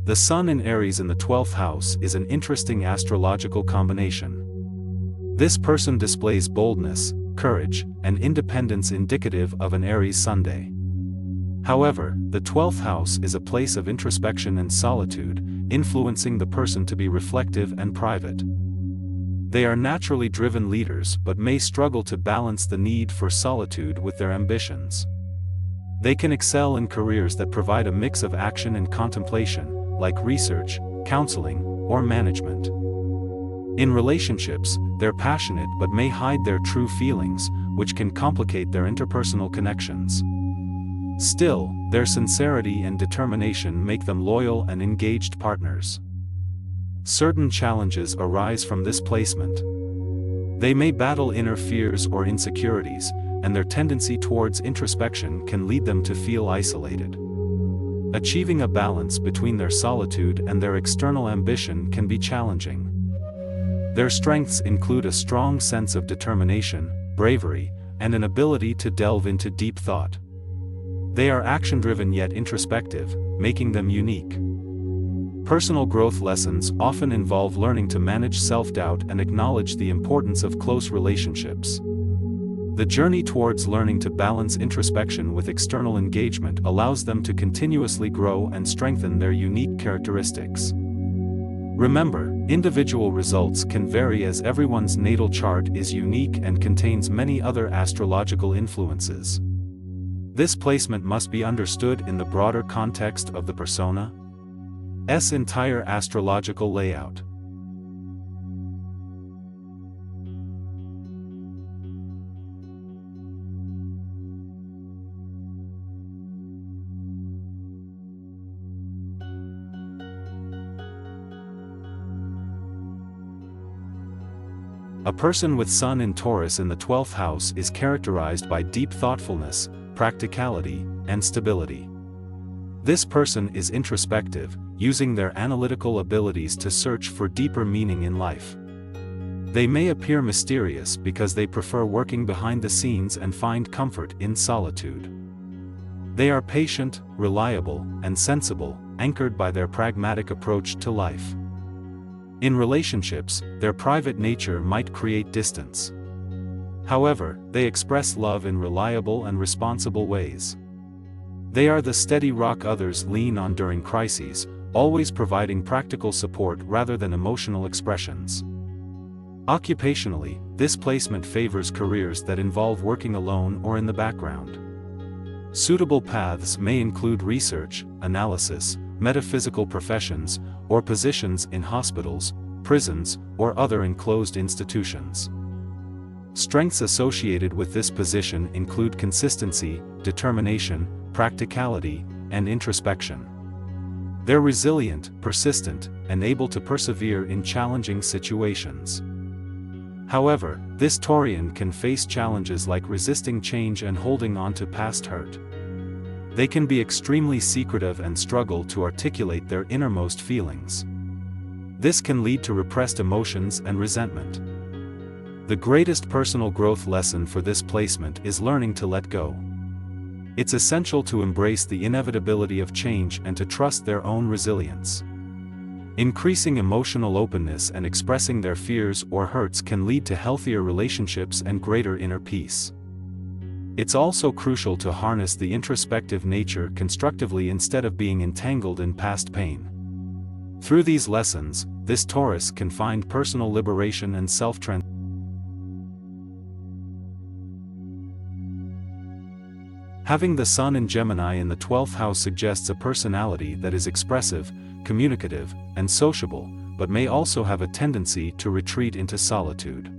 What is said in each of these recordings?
The Sun in Aries in the 12th house is an interesting astrological combination. This person displays boldness, courage, and independence indicative of an Aries Sunday. However, the 12th house is a place of introspection and solitude, influencing the person to be reflective and private. They are naturally driven leaders but may struggle to balance the need for solitude with their ambitions. They can excel in careers that provide a mix of action and contemplation, like research, counseling, or management. In relationships, they're passionate but may hide their true feelings, which can complicate their interpersonal connections. Still, their sincerity and determination make them loyal and engaged partners. Certain challenges arise from this placement. They may battle inner fears or insecurities, and their tendency towards introspection can lead them to feel isolated. Achieving a balance between their solitude and their external ambition can be challenging. Their strengths include a strong sense of determination, bravery, and an ability to delve into deep thought. They are action-driven yet introspective, making them unique. Personal growth lessons often involve learning to manage self-doubt and acknowledge the importance of close relationships. The journey towards learning to balance introspection with external engagement allows them to continuously grow and strengthen their unique characteristics. Remember, individual results can vary as everyone's natal chart is unique and contains many other astrological influences. This placement must be understood in the broader context of the persona's entire astrological layout. A person with Sun in Taurus in the 12th house is characterized by deep thoughtfulness, practicality, and stability. This person is introspective, using their analytical abilities to search for deeper meaning in life. They may appear mysterious because they prefer working behind the scenes and find comfort in solitude. They are patient, reliable, and sensible, anchored by their pragmatic approach to life. In relationships, their private nature might create distance. However, they express love in reliable and responsible ways. They are the steady rock others lean on during crises, always providing practical support rather than emotional expressions. Occupationally, this placement favors careers that involve working alone or in the background. Suitable paths may include research, analysis, metaphysical professions, or positions in hospitals, prisons, or other enclosed institutions. Strengths associated with this position include consistency, determination, practicality, and introspection. They're resilient, persistent, and able to persevere in challenging situations. However, this Taurian can face challenges like resisting change and holding on to past hurt. They can be extremely secretive and struggle to articulate their innermost feelings. This can lead to repressed emotions and resentment. The greatest personal growth lesson for this placement is learning to let go. It's essential to embrace the inevitability of change and to trust their own resilience. Increasing emotional openness and expressing their fears or hurts can lead to healthier relationships and greater inner peace. It's also crucial to harness the introspective nature constructively instead of being entangled in past pain. Through these lessons, this Taurus can find personal liberation and self-transformation. Having the Sun in Gemini in the 12th house suggests a personality that is expressive, communicative, and sociable, but may also have a tendency to retreat into solitude.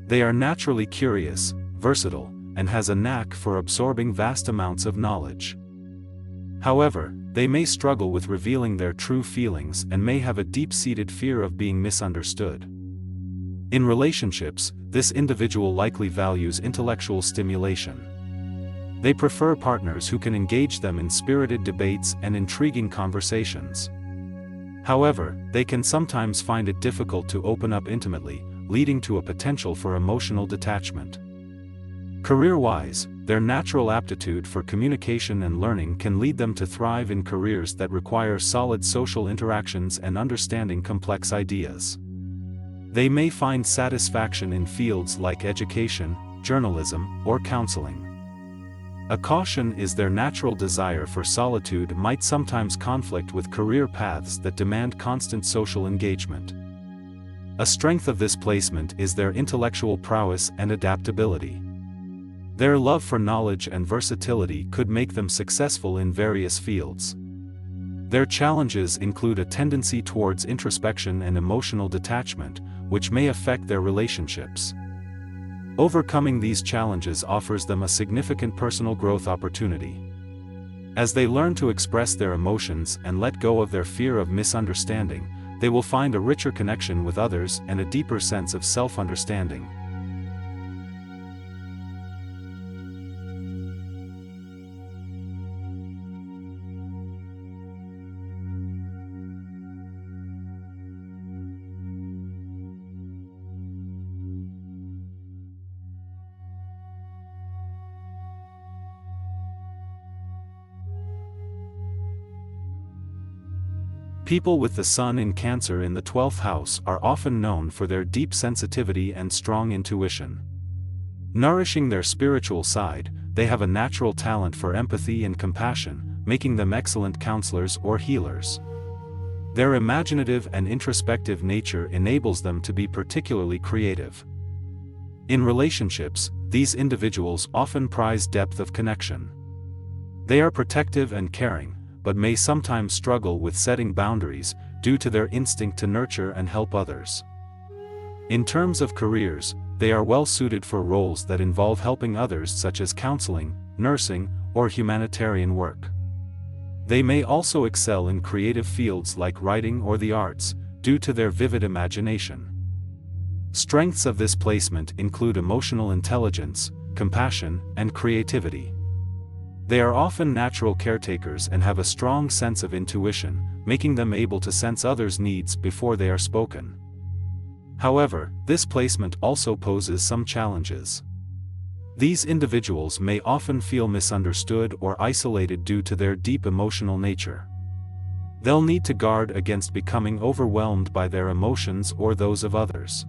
They are naturally curious, versatile, and has a knack for absorbing vast amounts of knowledge. However, they may struggle with revealing their true feelings and may have a deep-seated fear of being misunderstood. In relationships, this individual likely values intellectual stimulation. They prefer partners who can engage them in spirited debates and intriguing conversations. However, they can sometimes find it difficult to open up intimately, leading to a potential for emotional detachment. Career-wise, their natural aptitude for communication and learning can lead them to thrive in careers that require solid social interactions and understanding complex ideas. They may find satisfaction in fields like education, journalism, or counseling. A caution is their natural desire for solitude might sometimes conflict with career paths that demand constant social engagement. A strength of this placement is their intellectual prowess and adaptability. Their love for knowledge and versatility could make them successful in various fields. Their challenges include a tendency towards introspection and emotional detachment, which may affect their relationships. Overcoming these challenges offers them a significant personal growth opportunity. As they learn to express their emotions and let go of their fear of misunderstanding, they will find a richer connection with others and a deeper sense of self-understanding. People with the Sun in Cancer in the 12th house are often known for their deep sensitivity and strong intuition. Nourishing their spiritual side, they have a natural talent for empathy and compassion, making them excellent counselors or healers. Their imaginative and introspective nature enables them to be particularly creative. In relationships, these individuals often prize depth of connection. They are protective and caring, but may sometimes struggle with setting boundaries, due to their instinct to nurture and help others. In terms of careers, they are well suited for roles that involve helping others such as counseling, nursing, or humanitarian work. They may also excel in creative fields like writing or the arts, due to their vivid imagination. Strengths of this placement include emotional intelligence, compassion, and creativity. They are often natural caretakers and have a strong sense of intuition, making them able to sense others' needs before they are spoken. However, this placement also poses some challenges. These individuals may often feel misunderstood or isolated due to their deep emotional nature. They'll need to guard against becoming overwhelmed by their emotions or those of others.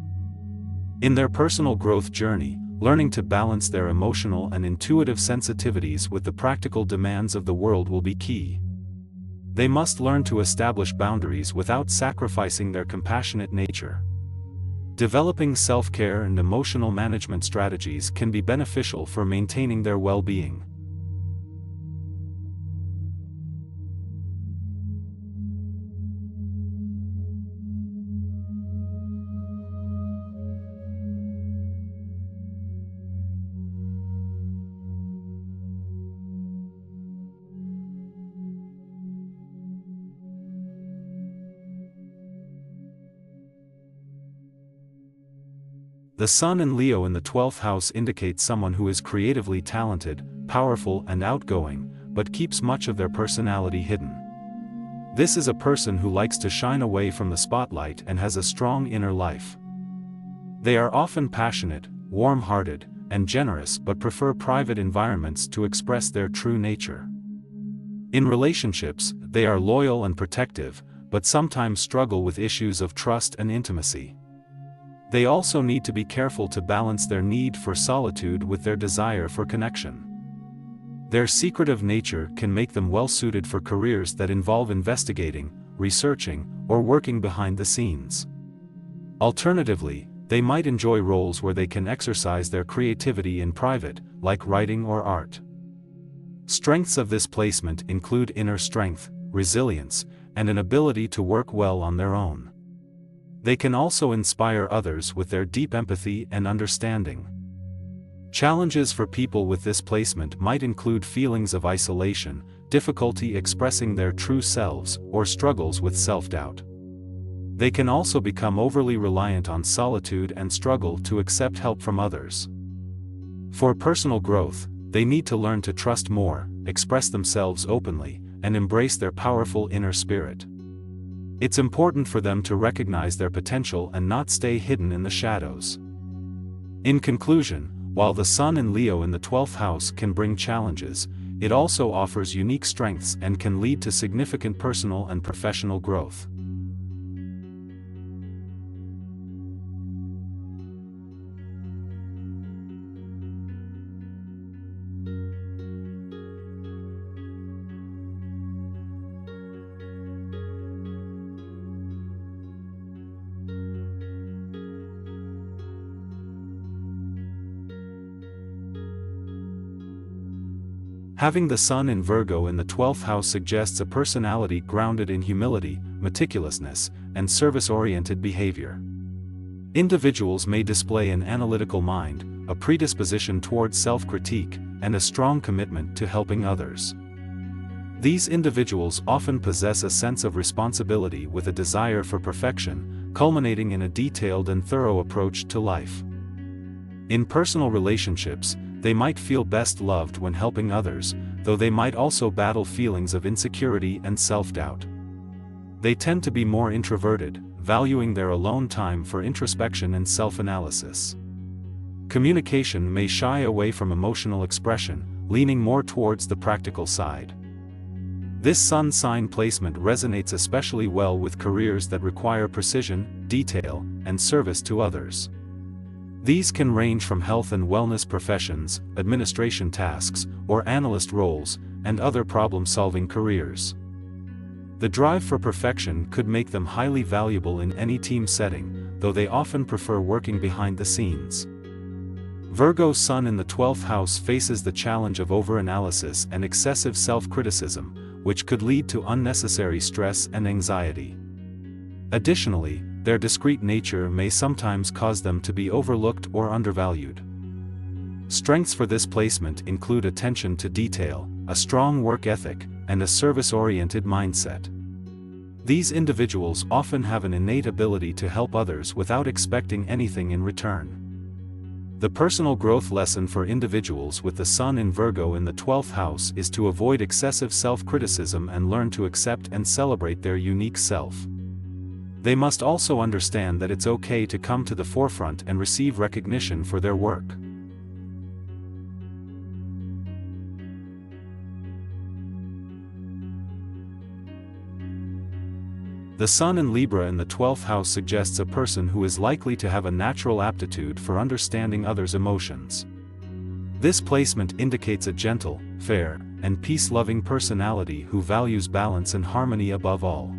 In their personal growth journey, learning to balance their emotional and intuitive sensitivities with the practical demands of the world will be key. They must learn to establish boundaries without sacrificing their compassionate nature. Developing self-care and emotional management strategies can be beneficial for maintaining their well-being. The Sun in Leo in the 12th house indicates someone who is creatively talented, powerful and outgoing, but keeps much of their personality hidden. This is a person who likes to shine away from the spotlight and has a strong inner life. They are often passionate, warm-hearted, and generous but prefer private environments to express their true nature. In relationships, they are loyal and protective, but sometimes struggle with issues of trust and intimacy. They also need to be careful to balance their need for solitude with their desire for connection. Their secretive nature can make them well suited for careers that involve investigating, researching, or working behind the scenes. Alternatively, they might enjoy roles where they can exercise their creativity in private, like writing or art. Strengths of this placement include inner strength, resilience, and an ability to work well on their own. They can also inspire others with their deep empathy and understanding. Challenges for people with this placement might include feelings of isolation, difficulty expressing their true selves, or struggles with self-doubt. They can also become overly reliant on solitude and struggle to accept help from others. For personal growth, they need to learn to trust more, express themselves openly, and embrace their powerful inner spirit. It's important for them to recognize their potential and not stay hidden in the shadows. In conclusion, While the Sun in Leo in the 12th house can bring challenges, it also offers unique strengths and can lead to significant personal and professional growth. Having the Sun in Virgo in the 12th house suggests a personality grounded in humility, meticulousness, and service-oriented behavior. Individuals may display an analytical mind, a predisposition towards self-critique, and a strong commitment to helping others. These individuals often possess a sense of responsibility with a desire for perfection, culminating in a detailed and thorough approach to life. In personal relationships, they might feel best loved when helping others, though they might also battle feelings of insecurity and self-doubt. They tend to be more introverted, valuing their alone time for introspection and self-analysis. Communication may shy away from emotional expression, leaning more towards the practical side. This Sun sign placement resonates especially well with careers that require precision, detail, and service to others. These can range from health and wellness professions, administration tasks, or analyst roles, and other problem-solving careers. The drive for perfection could make them highly valuable in any team setting, though they often prefer working behind the scenes. Virgo's Sun in the 12th house faces the challenge of overanalysis and excessive self-criticism, which could lead to unnecessary stress and anxiety. Additionally, their discreet nature may sometimes cause them to be overlooked or undervalued. Strengths for this placement include attention to detail, a strong work ethic, and a service-oriented mindset. These individuals often have an innate ability to help others without expecting anything in return. The personal growth lesson for individuals with the Sun in Virgo in the 12th house is to avoid excessive self-criticism and learn to accept and celebrate their unique self. They must also understand that it's okay to come to the forefront and receive recognition for their work. The Sun in Libra in the 12th house suggests a person who is likely to have a natural aptitude for understanding others' emotions. This placement indicates a gentle, fair, and peace-loving personality who values balance and harmony above all.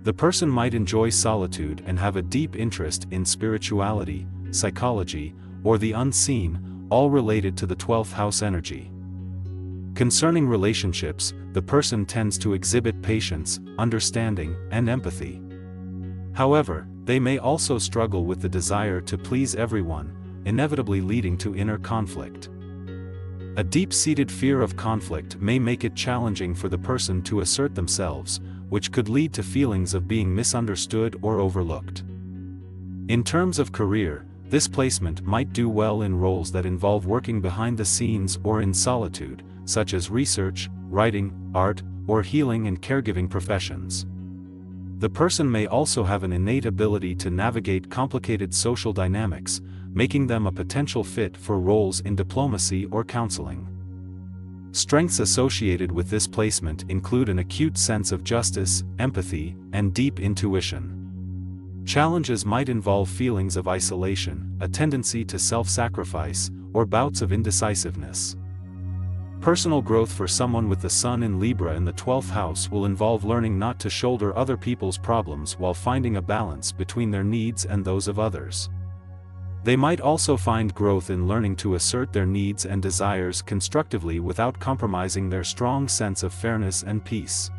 The person might enjoy solitude and have a deep interest in spirituality, psychology, or the unseen, all related to the 12th house energy. Concerning relationships, the person tends to exhibit patience, understanding, and empathy. However, they may also struggle with the desire to please everyone, inevitably leading to inner conflict. A deep-seated fear of conflict may make it challenging for the person to assert themselves, which could lead to feelings of being misunderstood or overlooked. In terms of career, this placement might do well in roles that involve working behind the scenes or in solitude, such as research, writing, art, or healing and caregiving professions. The person may also have an innate ability to navigate complicated social dynamics, making them a potential fit for roles in diplomacy or counseling. Strengths associated with this placement include an acute sense of justice, empathy, and deep intuition. Challenges might involve feelings of isolation, a tendency to self-sacrifice, or bouts of indecisiveness. Personal growth for someone with the Sun in Libra in the 12th house will involve learning not to shoulder other people's problems while finding a balance between their needs and those of others. They might also find growth in learning to assert their needs and desires constructively without compromising their strong sense of fairness and peace.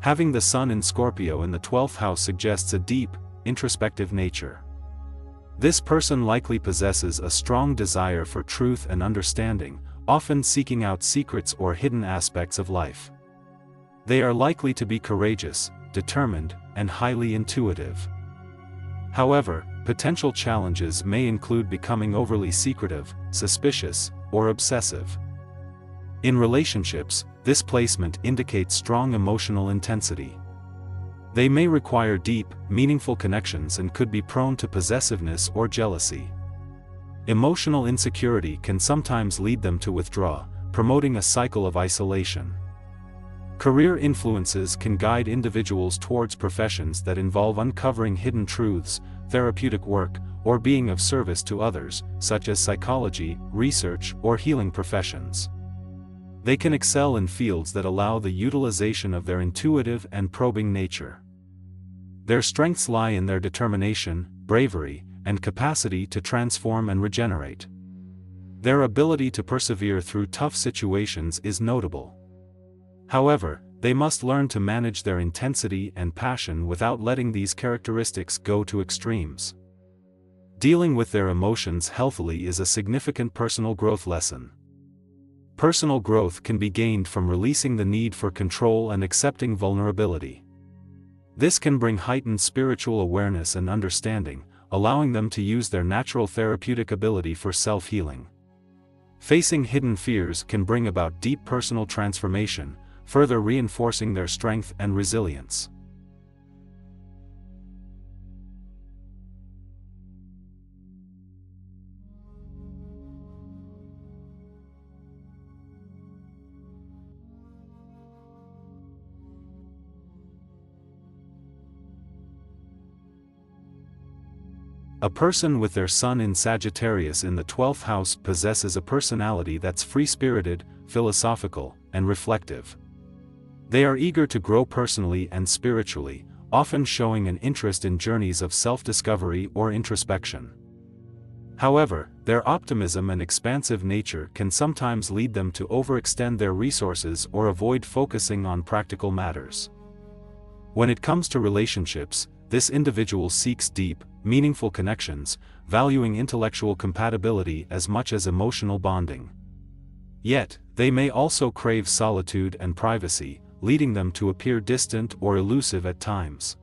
Having the Sun in Scorpio in the 12th house suggests a deep, introspective nature. This person likely possesses a strong desire for truth and understanding, often seeking out secrets or hidden aspects of life. They are likely to be courageous, determined, and highly intuitive. However, potential challenges may include becoming overly secretive, suspicious, or obsessive. In relationships, this placement indicates strong emotional intensity. They may require deep, meaningful connections and could be prone to possessiveness or jealousy. Emotional insecurity can sometimes lead them to withdraw, promoting a cycle of isolation. Career influences can guide individuals towards professions that involve uncovering hidden truths, therapeutic work, or being of service to others, such as psychology, research, or healing professions. They can excel in fields that allow the utilization of their intuitive and probing nature. Their strengths lie in their determination, bravery, and capacity to transform and regenerate. Their ability to persevere through tough situations is notable. However, they must learn to manage their intensity and passion without letting these characteristics go to extremes. Dealing with their emotions healthily is a significant personal growth lesson. Personal growth can be gained from releasing the need for control and accepting vulnerability. This can bring heightened spiritual awareness and understanding, allowing them to use their natural therapeutic ability for self-healing. Facing hidden fears can bring about deep personal transformation, further reinforcing their strength and resilience. A person with their sun in Sagittarius in the 12th house possesses a personality that's free-spirited, philosophical, and reflective. They are eager to grow personally and spiritually, often showing an interest in journeys of self-discovery or introspection. However, their optimism and expansive nature can sometimes lead them to overextend their resources or avoid focusing on practical matters. When it comes to relationships, this individual seeks deep, meaningful connections, valuing intellectual compatibility as much as emotional bonding. Yet, they may also crave solitude and privacy, leading them to appear distant or elusive at times.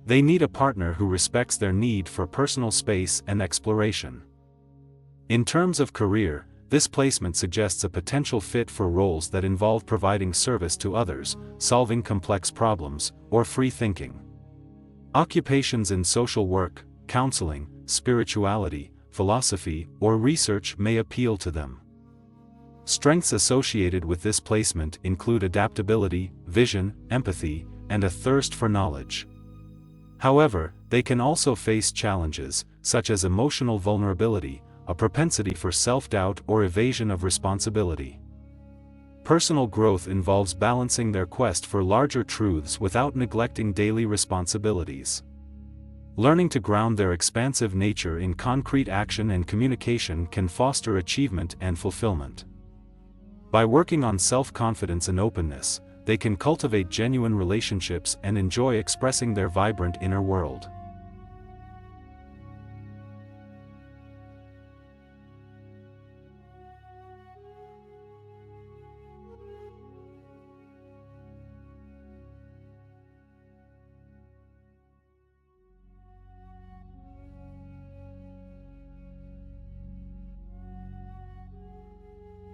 They need a partner who respects their need for personal space and exploration. In terms of career, this placement suggests a potential fit for roles that involve providing service to others, solving complex problems, or free thinking. Occupations in social work, counseling, spirituality, philosophy, or research may appeal to them. Strengths associated with this placement include adaptability, vision, empathy, and a thirst for knowledge. However, they can also face challenges, such as emotional vulnerability, a propensity for self-doubt or evasion of responsibility. Personal growth involves balancing their quest for larger truths without neglecting daily responsibilities. Learning to ground their expansive nature in concrete action and communication can foster achievement and fulfillment. By working on self-confidence and openness, they can cultivate genuine relationships and enjoy expressing their vibrant inner world.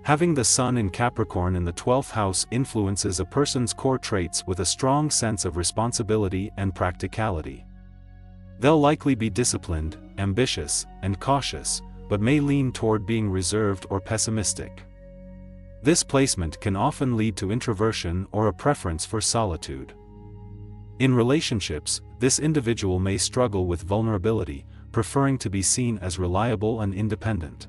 Having the sun in Capricorn in the 12th house influences a person's core traits with a strong sense of responsibility and practicality. They'll likely be disciplined, ambitious, and cautious, but may lean toward being reserved or pessimistic. This placement can often lead to introversion or a preference for solitude. In relationships, this individual may struggle with vulnerability, preferring to be seen as reliable and independent.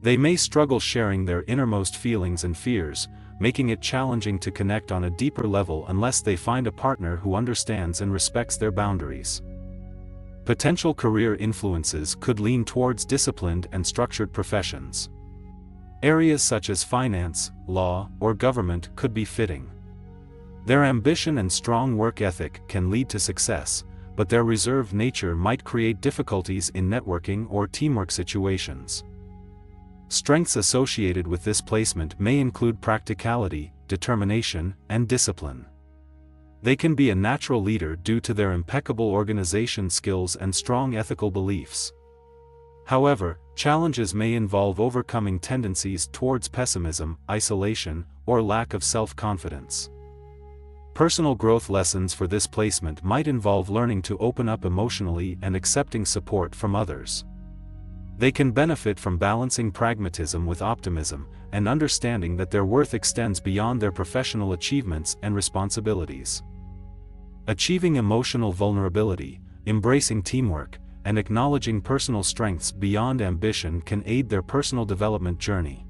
They may struggle sharing their innermost feelings and fears, making it challenging to connect on a deeper level unless they find a partner who understands and respects their boundaries. Potential career influences could lean towards disciplined and structured professions. Areas such as finance, law, or government could be fitting. Their ambition and strong work ethic can lead to success, but their reserved nature might create difficulties in networking or teamwork situations. Strengths associated with this placement may include practicality, determination, and discipline. They can be a natural leader due to their impeccable organization skills and strong ethical beliefs. However, challenges may involve overcoming tendencies towards pessimism, isolation, or lack of self-confidence. Personal growth lessons for this placement might involve learning to open up emotionally and accepting support from others. They can benefit from balancing pragmatism with optimism, and understanding that their worth extends beyond their professional achievements and responsibilities. Achieving emotional vulnerability, embracing teamwork, and acknowledging personal strengths beyond ambition can aid their personal development journey.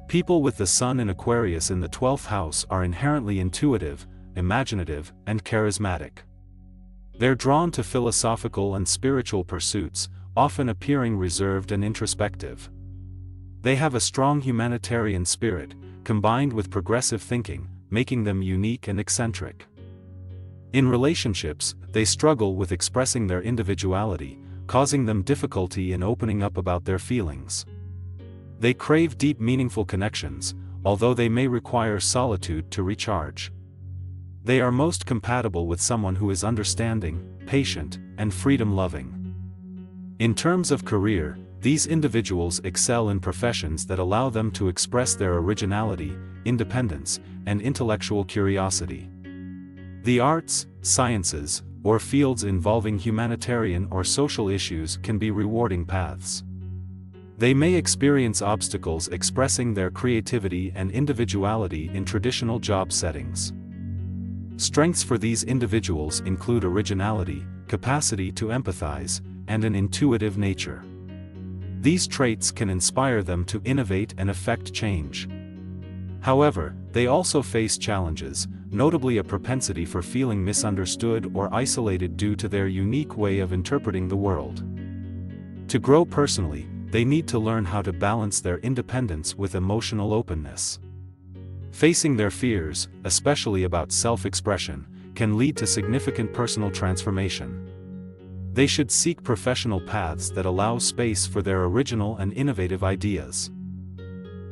People with the Sun in Aquarius in the 12th house are inherently intuitive, imaginative, and charismatic. They're drawn to philosophical and spiritual pursuits, often appearing reserved and introspective. They have a strong humanitarian spirit, combined with progressive thinking, making them unique and eccentric. In relationships, they struggle with expressing their individuality, causing them difficulty in opening up about their feelings. They crave deep, meaningful connections, although they may require solitude to recharge. They are most compatible with someone who is understanding, patient, and freedom-loving. In terms of career, these individuals excel in professions that allow them to express their originality, independence, and intellectual curiosity. The arts, sciences, or fields involving humanitarian or social issues can be rewarding paths. They may experience obstacles expressing their creativity and individuality in traditional job settings. Strengths for these individuals include originality, capacity to empathize, and an intuitive nature. These traits can inspire them to innovate and effect change. However, they also face challenges, notably a propensity for feeling misunderstood or isolated due to their unique way of interpreting the world. To grow personally, they need to learn how to balance their independence with emotional openness. Facing their fears, especially about self-expression, can lead to significant personal transformation. They should seek professional paths that allow space for their original and innovative ideas.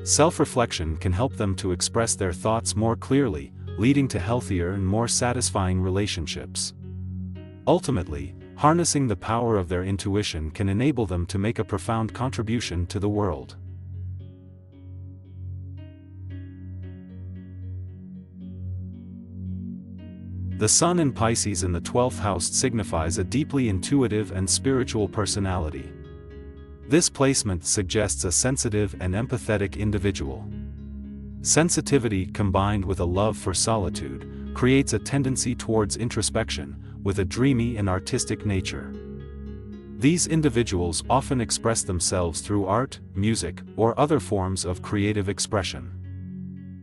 Self-reflection can help them to express their thoughts more clearly, leading to healthier and more satisfying relationships. Ultimately, harnessing the power of their intuition can enable them to make a profound contribution to the world. The Sun in Pisces in the 12th house signifies a deeply intuitive and spiritual personality. This placement suggests a sensitive and empathetic individual. Sensitivity combined with a love for solitude creates a tendency towards introspection, with a dreamy and artistic nature. These individuals often express themselves through art, music, or other forms of creative expression.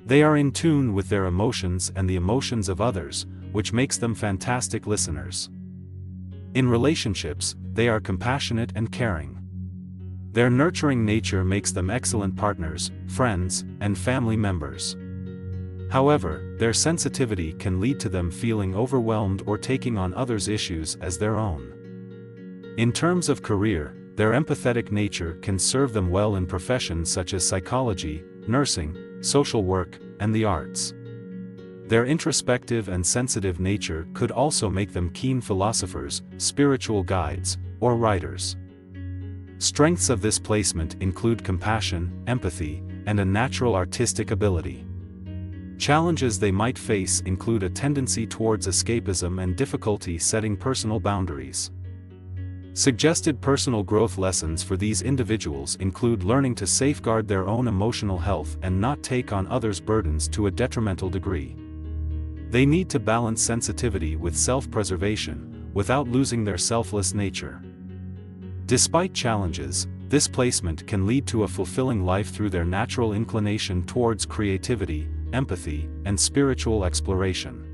They are in tune with their emotions and the emotions of others, which makes them fantastic listeners. In relationships, they are compassionate and caring. Their nurturing nature makes them excellent partners, friends, and family members. However, their sensitivity can lead to them feeling overwhelmed or taking on others' issues as their own. In terms of career, their empathetic nature can serve them well in professions such as psychology, nursing, social work, and the arts. Their introspective and sensitive nature could also make them keen philosophers, spiritual guides, or writers. Strengths of this placement include compassion, empathy, and a natural artistic ability. Challenges they might face include a tendency towards escapism and difficulty setting personal boundaries. Suggested personal growth lessons for these individuals include learning to safeguard their own emotional health and not take on others' burdens to a detrimental degree. They need to balance sensitivity with self-preservation, without losing their selfless nature. Despite challenges, this placement can lead to a fulfilling life through their natural inclination towards creativity, empathy, and spiritual exploration.